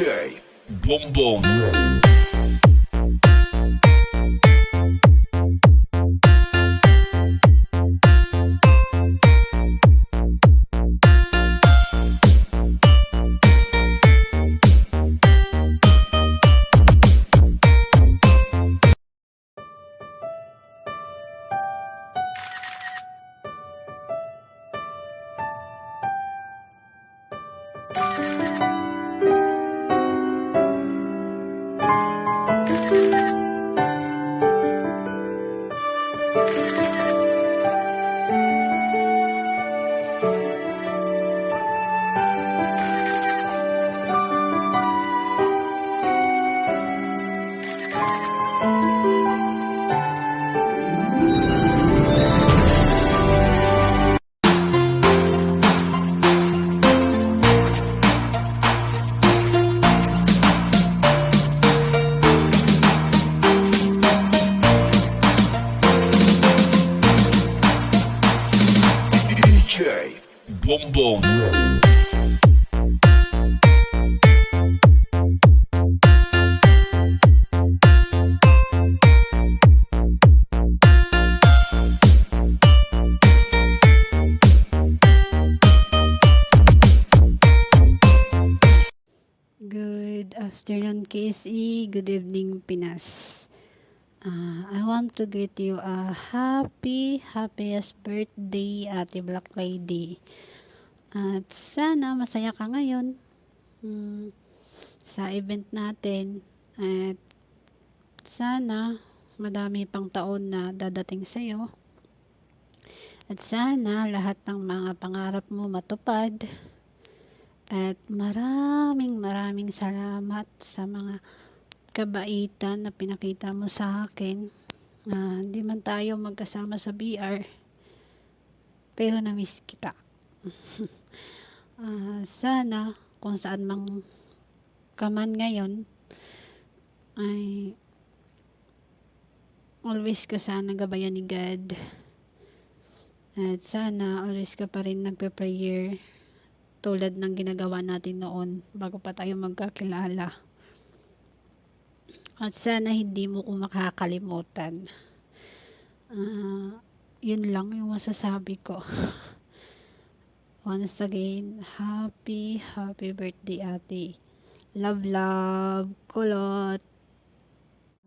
DJ Bonbon. DJ Bonbon. Good afternoon, KSE. Good evening, Pinas. I want to greet you a happiest birthday, Ate Black Lady. At sana masaya ka ngayon sa event natin. At sana madami pang taon na dadating sa'yo. At sana lahat ng mga pangarap mo matupad. At maraming salamat sa mga kabaitan na pinakita mo sa akin. Hindi man tayo magkasama sa BR, pero na-miss kita. Sana kung saan mang kaman ngayon, ay always ka sana gabayan ni God. At sana always ka pa rin nagpe-prayer tulad ng ginagawa natin noon bago pa tayo magkakilala. At sana hindi mo ko makakalimutan. Yun lang yung masasabi ko. Once again, happy birthday, ate. Love, kulot.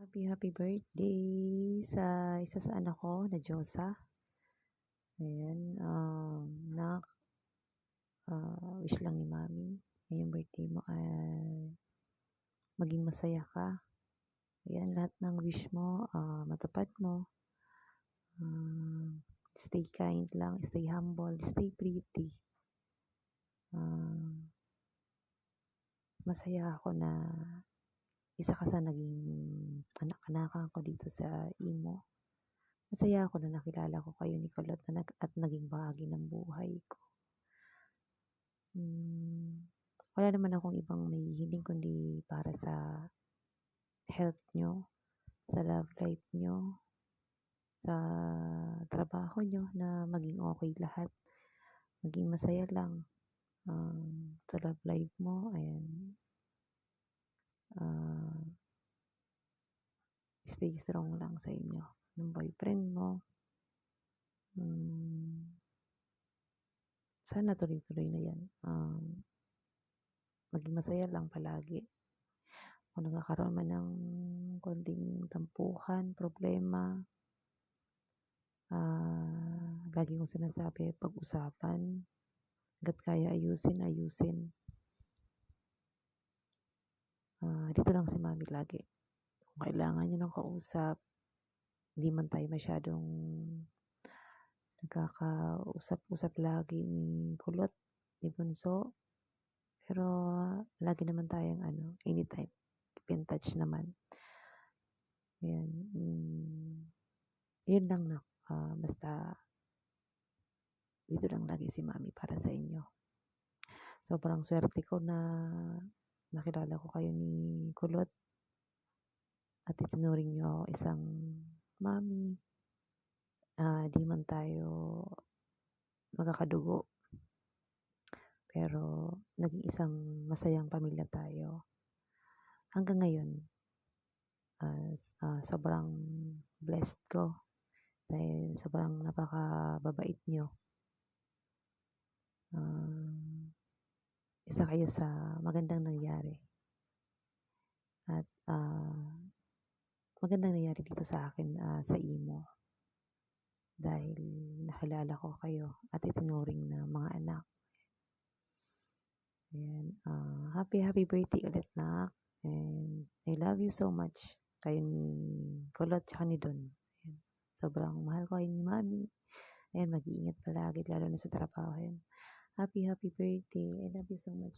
Happy birthday sa isa sa anak ko na Josa. Ayan, wish lang ni Mami. Ngayong birthday mo ay maging masaya ka. Ayan, lahat ng wish mo, matupad mo. Stay kind lang, stay humble, stay pretty. Masaya ako na isa ka sa naging anak-anakan ko dito sa Imo. Masaya ako na nakilala ko kayo ni Kulot at naging bahagi ng buhay ko. Wala naman akong ibang may hiling kundi para sa health nyo, sa love life nyo, sa trabaho nyo na maging okay lahat. Maging masaya lang. Sa love life mo, ayan. Stay strong lang sa inyo. Ng boyfriend mo. Sana tuloy-tuloy na yan. Maging masaya lang palagi. Kung nagkakaroon man ng konting tampuhan, problema, lagi kong sinasabi, pag-usapan. Hanggat kaya ayusin. Dito lang si Mami lagi. Kung kailangan nyo ng kausap, hindi man tayo masyadong nagkakausap-usap lagi ni Kulot, ni Bunso. Pero lagi naman tayong anytime. Keep in touch naman. Ayan. Yun lang na. Basta dito lang lagi si Mami para sa inyo. Sobrang swerte ko na nakilala ko kayo ni Kulot at itinuring nyo isang Mami. Di man tayo magkakadugo, pero naging isang masayang pamilya tayo. hanggang ngayon, sobrang blessed ko dahil sobrang napakababait nyo. Isa kayo sa magandang nangyari. At magandang nangyari dito sa akin sa Imo. Dahil nakilala ko kayo at itinuring na mga anak. Ayan, happy birthday ulit, nak. And I love you so much. Kayo ni Kulot tsaka ni Don. Ayan, sobrang mahal ko kayo ni Mami. Ayan, mag-iingat palagi lalo na sa trabaho. Ayan. Happy birthday. I love you so much.